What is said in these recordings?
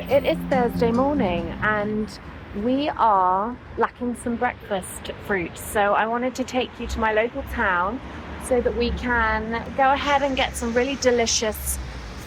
it is Thursday morning and we are lacking some breakfast fruit. So I wanted to take you to my local town so that we can go ahead and get some really delicious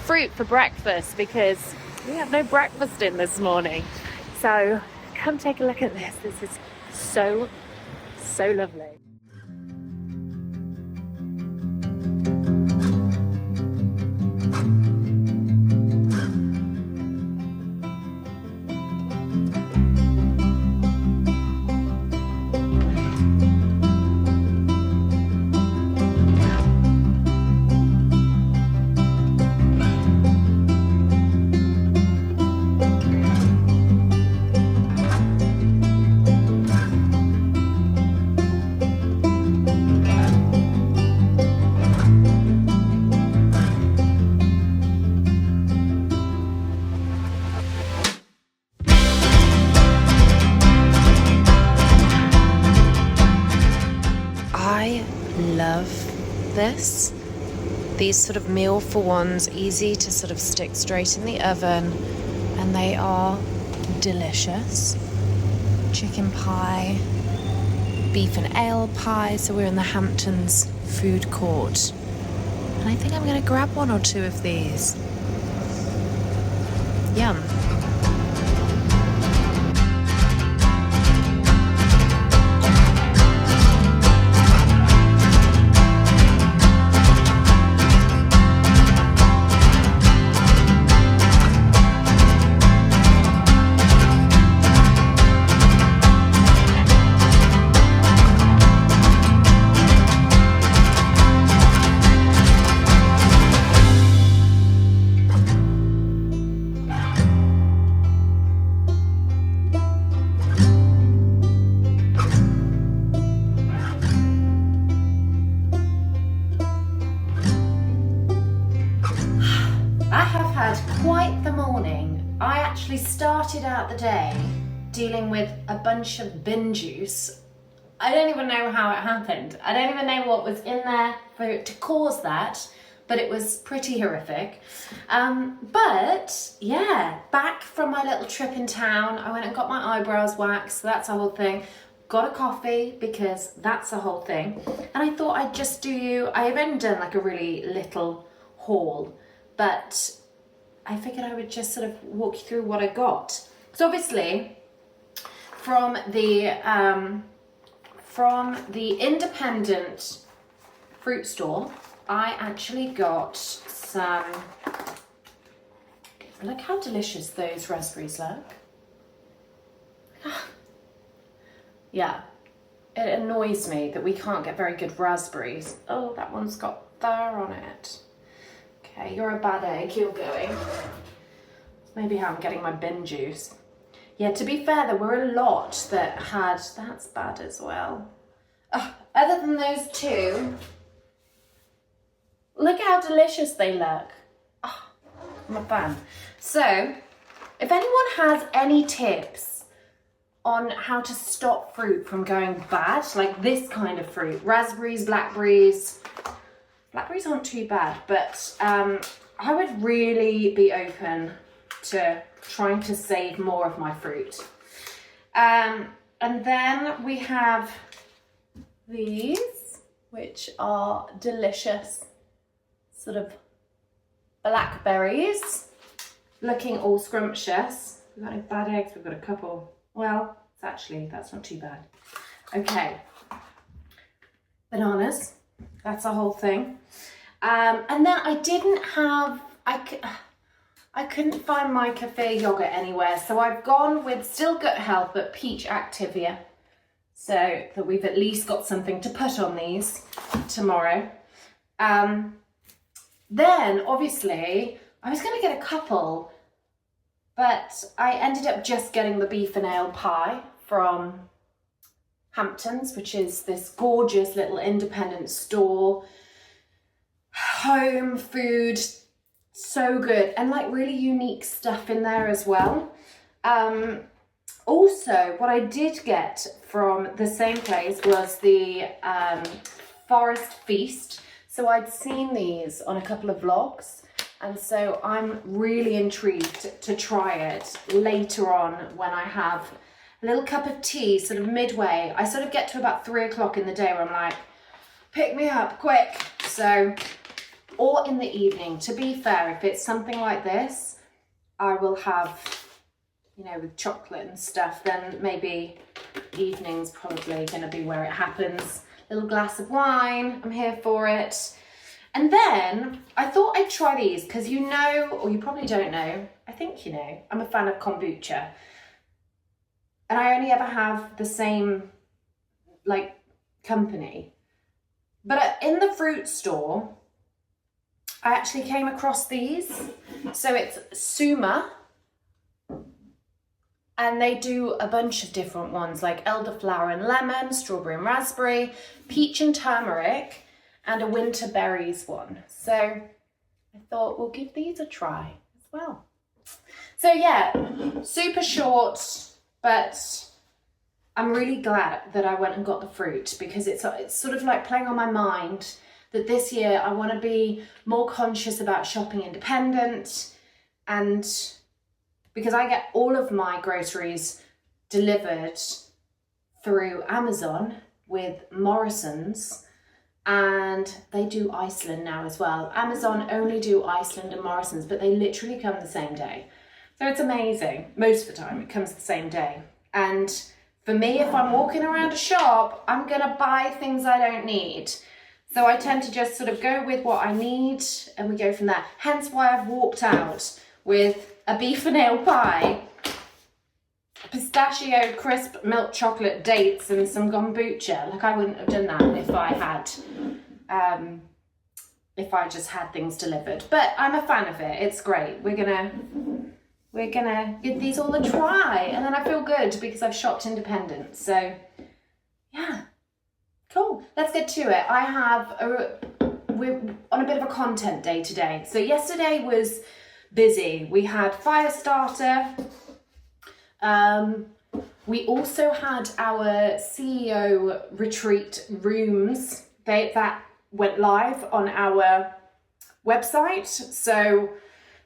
fruit for breakfast because we have no breakfast in this morning. So come take a look at this. This is so lovely. I love this. These sort of meal for ones, easy to sort of stick straight in the oven, and they are delicious. Chicken pie, beef and ale pie. So we're in the Hamptons food court, and I think I'm going to grab one or two of these. Yum. I have had quite the morning. I actually started out the day dealing with a bunch of bin juice. I don't even know how it happened. I don't even know what was in there for it to cause that, but it was pretty horrific. But yeah, back from my little trip in town, I went and got my eyebrows waxed, so that's the whole thing. Got a coffee because that's the whole thing. And I thought I'd just I've only done like a really little haul, but I figured I would just sort of walk you through what I got. So obviously, from the independent fruit store, I actually got some. Look how delicious those raspberries look. Yeah, it annoys me that we can't get very good raspberries. Oh, that one's got fur on it. Okay, you're a bad egg, you're going. Maybe how I'm getting my bin juice. Yeah, to be fair, there were a lot that had, that's bad as well. Other than those two, look how delicious they look. I'm a fan. So, if anyone has any tips on how to stop fruit from going bad, like this kind of fruit, raspberries, blackberries aren't too bad, but I would really be open to trying to save more of my fruit. And then we have these, which are delicious, sort of blackberries, looking all scrumptious. We've got any bad eggs? We've got a couple. Well, that's not too bad. Okay, bananas. That's the whole thing. And then I didn't have, I couldn't find my cafe yogurt anywhere. So I've gone with still gut health, but peach Activia. So that we've at least got something to put on these tomorrow. Then obviously I was going to get a couple, but I ended up just getting the beef and ale pie from Hamptons, which is this gorgeous little independent store. Home food, so good, and like really unique stuff in there as well. Also, what I did get from the same place was the Forest Feast. So I'd seen these on a couple of vlogs, And so I'm really intrigued to try it later on when I have a little cup of tea, sort of midway. I sort of get to about 3 o'clock in the day where I'm like, pick me up quick. So, or in the evening. To be fair, if it's something like this, I will have, you know, with chocolate and stuff, then maybe evening's probably going to be where it happens. Little glass of wine, I'm here for it. And then I thought I'd try these because you know, or you probably don't know, I think you know, I'm a fan of kombucha. And I only ever have the same, like, company. But in the fruit store, I actually came across these. So it's Suma. And they do a bunch of different ones, like elderflower and lemon, strawberry and raspberry, peach and turmeric, and a winter berries one. So I thought we'll give these a try as well. So yeah, super short, but I'm really glad that I went and got the fruit because it's sort of like playing on my mind that this year I want to be more conscious about shopping independent, and because I get all of my groceries delivered through Amazon with Morrison's, and they do Iceland now as well. Amazon only do Iceland and Morrison's, but they literally come the same day. So it's amazing. Most of the time it comes the same day. And for me, if I'm walking around a shop, I'm gonna buy things I don't need. So I tend to just sort of go with what I need and we go from there. Hence why I've walked out with a beef and ale pie, pistachio crisp milk chocolate dates and some kombucha. Like I wouldn't have done that if I had, if I just had things delivered. But I'm a fan of it. It's great. We're gonna give these all a try, and then I feel good because I've shopped independent. So yeah, cool. Let's get to it. We're on a bit of a content day today. So yesterday was busy. We had fire starter. We also had our CEO retreat rooms. That went live on our website. So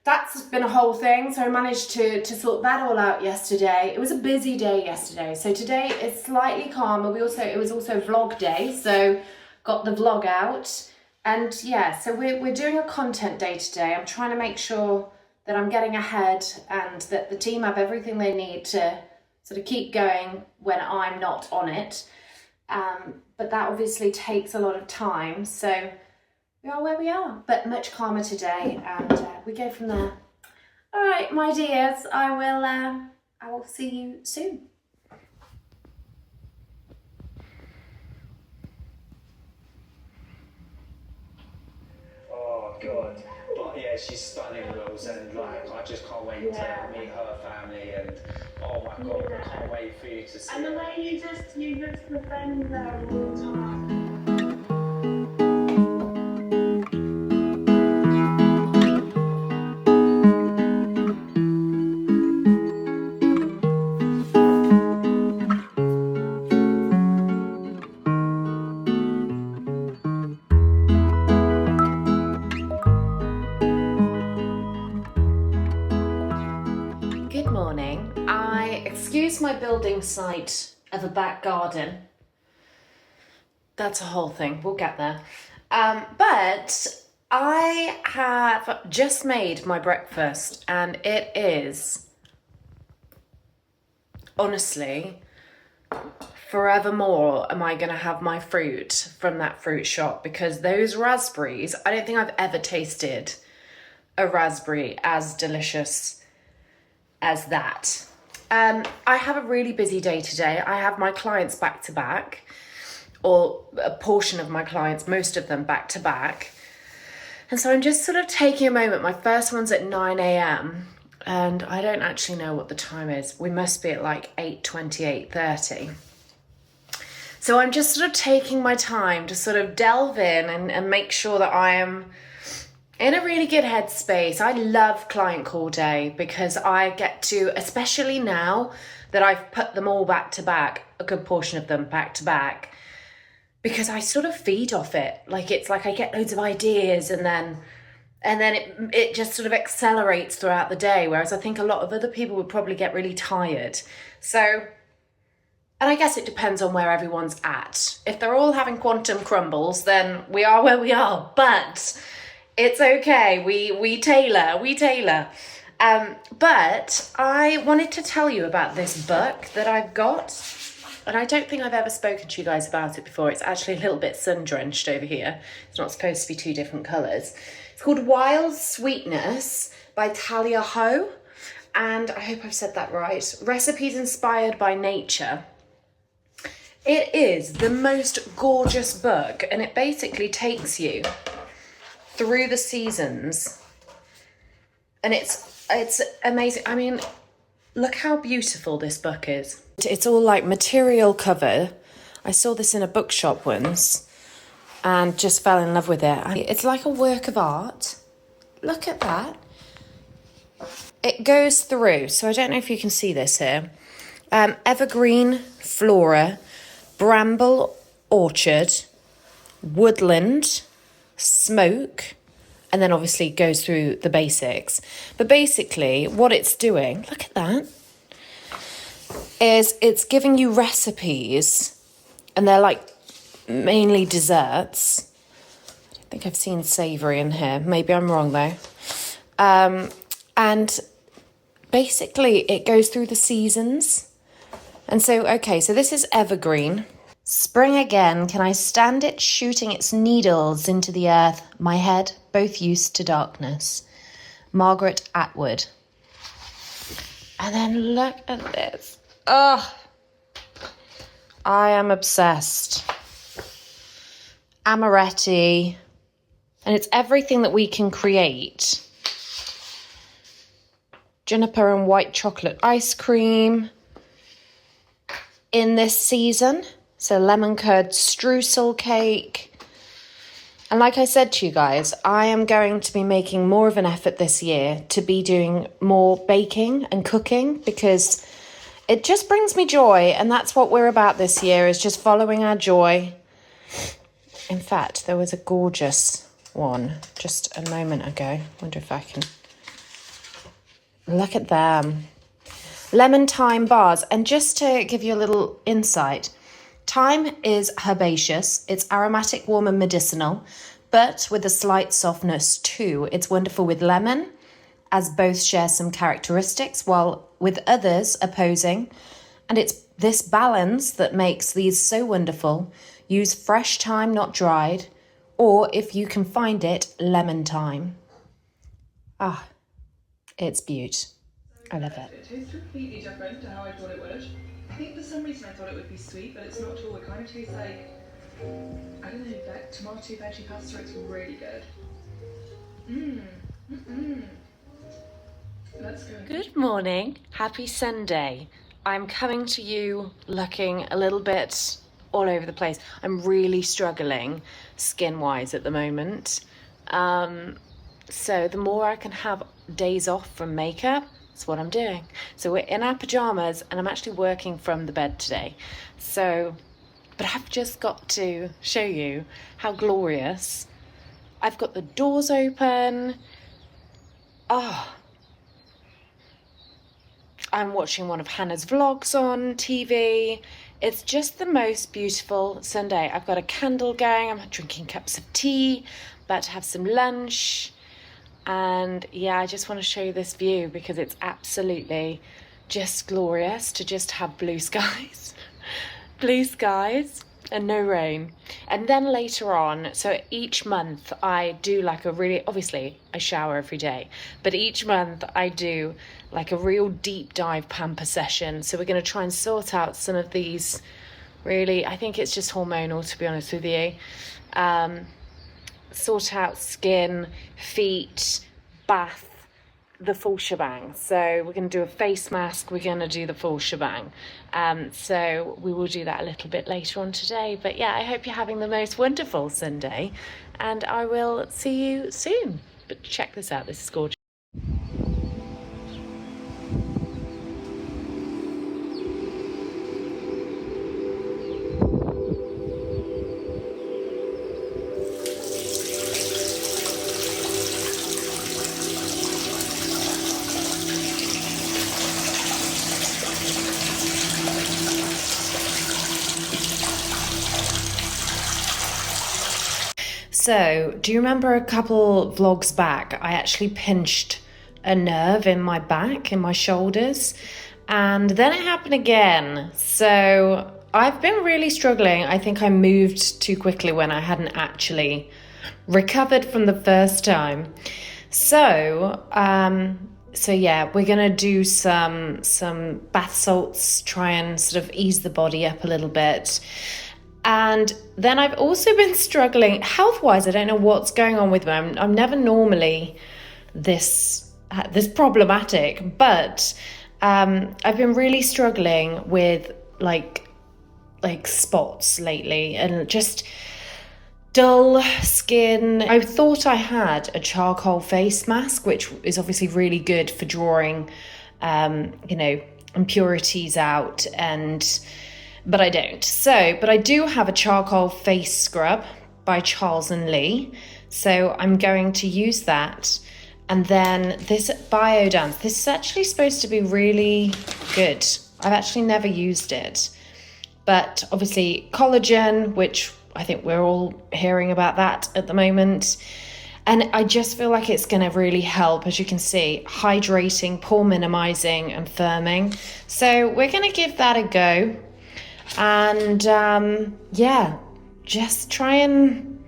that's been a whole thing. So I managed to sort that all out yesterday. It was a busy day yesterday. So today is slightly calmer. It was also vlog day. So got the vlog out. And yeah, so we're doing a content day today. I'm trying to make sure that I'm getting ahead and that the team have everything they need to sort of keep going when I'm not on it. But that obviously takes a lot of time. So we are where we are, but much calmer today, and we go from there. All right, my dears, I will see you soon. Oh God. But yeah, she's stunning, Wills, and like I just can't wait to meet her family, and oh my God, I can't wait for you to see. And the way you just defend there all the time. Good morning. Excuse my building site of a back garden. That's a whole thing. We'll get there. But I have just made my breakfast, and it is, honestly, forevermore am I going to have my fruit from that fruit shop, because those raspberries, I don't think I've ever tasted a raspberry as delicious as that. I have a really busy day today. I have my clients back to back, or a portion of my clients, most of them back to back. And so I'm just sort of taking a moment. My first one's at 9 a.m. and I don't actually know what the time is. We must be at like 8:20, 8:30. So I'm just sort of taking my time to sort of delve in and make sure that I am in a really good headspace. I love client call day because I get to, especially now that I've put them all back to back, a good portion of them back to back, because I sort of feed off it. Like, it's like I get loads of ideas, and then and then it just sort of accelerates throughout the day, whereas I think a lot of other people would probably get really tired. So, and I guess it depends on where everyone's at. If they're all having quantum crumbles, then we are where we are, but it's okay. We tailor. But I wanted to tell you about this book that I've got, and I don't think I've ever spoken to you guys about it before. It's actually a little bit sun-drenched over here. It's not supposed to be two different colours. It's called Wild Sweetness by Talia Ho, and I hope I've said that right. Recipes inspired by nature. It is the most gorgeous book, and it basically takes you through the seasons, and it's amazing. I mean, look how beautiful this book is. It's all like material cover. I saw this in a bookshop once and just fell in love with it. It's like a work of art. Look at that. It goes through, so I don't know if you can see this here. Evergreen flora, bramble orchard, woodland, smoke, and then obviously goes through the basics. But basically what it's doing, look at that, is it's giving you recipes, and they're like mainly desserts. I don't think I've seen savoury in here. Maybe I'm wrong though. And basically it goes through the seasons. And so, okay, so this is evergreen. Spring again, can I stand it shooting its needles into the earth, my head both used to darkness. Margaret Atwood. And then look at this. Oh, I am obsessed. Amaretti. And it's everything that we can create. Juniper and white chocolate ice cream in this season. So lemon curd streusel cake. And like I said to you guys, I am going to be making more of an effort this year to be doing more baking and cooking, because it just brings me joy. And that's what we're about this year, is just following our joy. In fact, there was a gorgeous one just a moment ago. Wonder if I can... Look at them. Lemon thyme bars. And just to give you a little insight, thyme is herbaceous. It's aromatic, warm and medicinal, but with a slight softness too. It's wonderful with lemon, as both share some characteristics, while with others opposing. And it's this balance that makes these so wonderful. Use fresh thyme, not dried, or if you can find it, lemon thyme. Ah, it's beaut. I love it. It tastes completely different to how I thought it would. I think for some reason I thought it would be sweet, but it's not at all. It kind of tastes like, I don't know, like tomato veggie pasta. It's really good. That's good. Good morning. Happy Sunday. I'm coming to you looking a little bit all over the place. I'm really struggling skin-wise at the moment. So the more I can have days off from makeup, that's what I'm doing. So we're in our pajamas and I'm actually working from the bed today. So, but I've just got to show you how glorious. I've got the doors open. Oh, I'm watching one of Hannah's vlogs on TV. It's just the most beautiful Sunday. I've got a candle going. I'm drinking cups of tea, about to have some lunch. And yeah, I just want to show you this view because it's absolutely just glorious to just have blue skies. Blue skies and no rain. And then later on, so each month I do like a really, obviously I shower every day, but each month I do like a real deep dive pamper session. So we're going to try and sort out some of these really, I think it's just hormonal, to be honest with you. Sort out skin, feet, bath, the full shebang. So we're going to do a face mask, we're going to do the full shebang. So we will do that a little bit later on today. But yeah, I hope you're having the most wonderful Sunday and I will see you soon. But check this out, this is gorgeous. So, do you remember a couple vlogs back, I actually pinched a nerve in my back, in my shoulders, and then it happened again. So, I've been really struggling. I think I moved too quickly when I hadn't actually recovered from the first time. So yeah, we're gonna do some bath salts, try and sort of ease the body up a little bit. And then I've also been struggling health-wise. I don't know what's going on with me. I'm never normally this problematic, but I've been really struggling with like spots lately and just dull skin. I thought I had a charcoal face mask, which is obviously really good for drawing, impurities out, but I don't. But I do have a charcoal face scrub by Charles & Lee. So I'm going to use that. And then this Biodance, this is actually supposed to be really good. I've actually never used it. But obviously collagen, which I think we're all hearing about that at the moment. And I just feel like it's going to really help, as you can see, hydrating, pore minimizing and firming. So we're going to give that a go. And just try and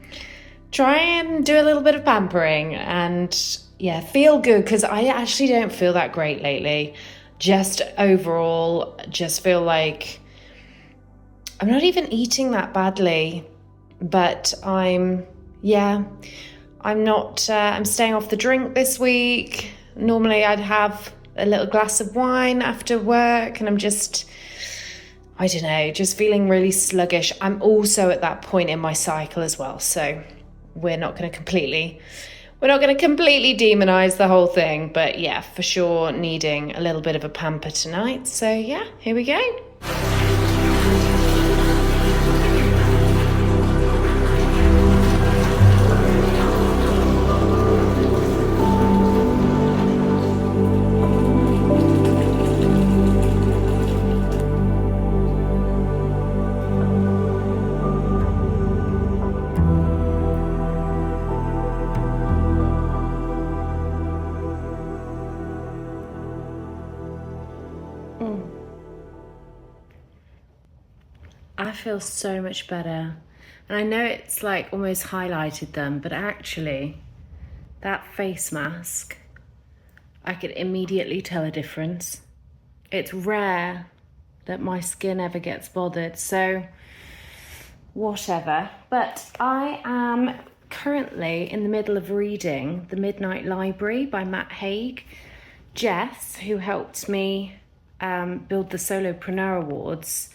do a little bit of pampering and feel good, because I actually don't feel that great lately. Just overall, just feel like I'm not even eating that badly, but I'm staying off the drink this week. Normally I'd have a little glass of wine after work, and I'm just, I don't know, just feeling really sluggish. I'm also at that point in my cycle as well, so we're not going to completely demonize the whole thing, but yeah, for sure needing a little bit of a pamper tonight. So yeah, here we go. I feel so much better. And I know it's like almost highlighted them, but actually that face mask, I could immediately tell a difference. It's rare that my skin ever gets bothered, so whatever. But I am currently in the middle of reading The Midnight Library by Matt Haig. Jess, who helped me build the Solopreneur Awards,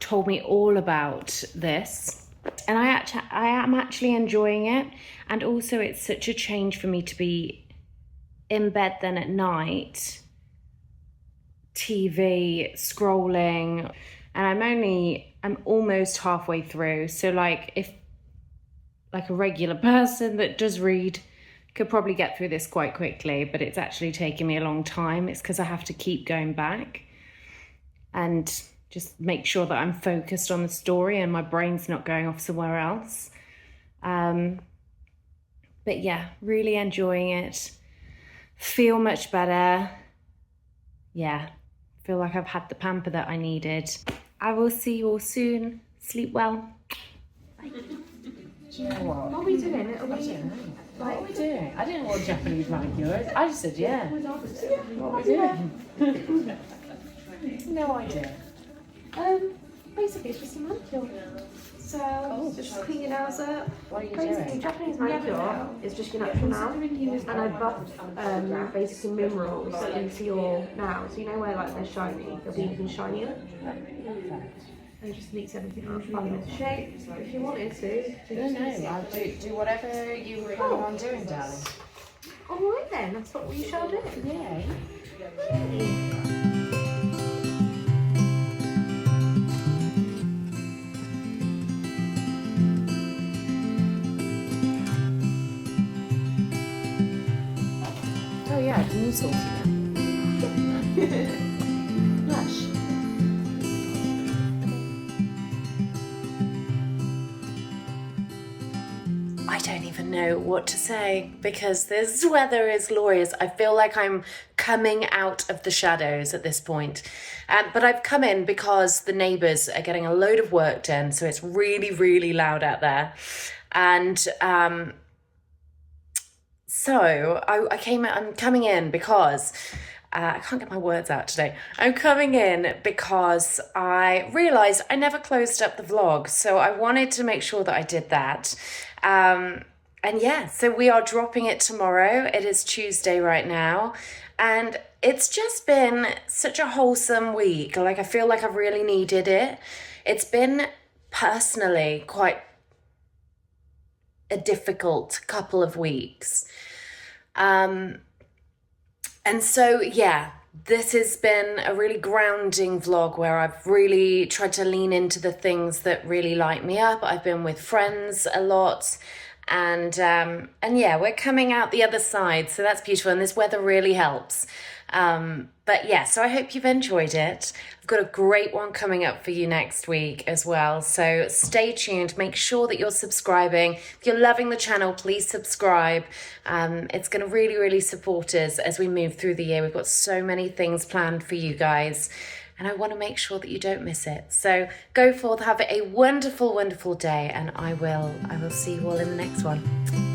told me all about this, and I am actually enjoying it. And also it's such a change for me to be in bed then at night, TV, scrolling, and I'm almost halfway through. So if a regular person that does read could probably get through this quite quickly, but it's actually taking me a long time. It's because I have to keep going back and just make sure that I'm focused on the story and my brain's not going off somewhere else. But yeah, really enjoying it. Feel much better. Yeah, feel like I've had the pamper that I needed. I will see you all soon. Sleep well. Bye. Do you know what are we doing? What are we doing? I didn't know what Japanese manicure is. I just said yeah. What are we doing? No idea. Basically it's just a manicure. So just clean your nails up. What are you Basically, doing? Japanese manicure is just your natural nail, and I buff basically minerals into your nails. So you know where they're shiny, they'll be even shinier. And it just makes everything look fun into shape. If you wanted to. No, I'll do whatever you were planning on doing, darling. Alright then, that's what we shall do. Yay. Oh yeah, can you sort it? Lush. I don't even know what to say because this weather is glorious. I feel like I'm coming out of the shadows at this point. But I've come in because the neighbours are getting a load of work done, so it's really, really loud out there. And so I'm coming in because I can't get my words out today. I'm coming in because I realised I never closed up the vlog, so I wanted to make sure that I did that. And yeah, so we are dropping it tomorrow. It is Tuesday right now, and it's just been such a wholesome week. Like, I feel like I've really needed it. It's been personally quite a difficult couple of weeks. And so, yeah, this has been a really grounding vlog where I've really tried to lean into the things that really light me up. I've been with friends a lot, and yeah, we're coming out the other side, so that's beautiful, and this weather really helps. But yeah, so I hope you've enjoyed it. I've got a great one coming up for you next week as well, so stay tuned. Make sure that you're subscribing. If you're loving the channel, please subscribe. It's going to really, really support us as we move through the year. We've got so many things planned for you guys, and I want to make sure that you don't miss it. So go forth, have a wonderful, wonderful day, and I will see you all in the next one.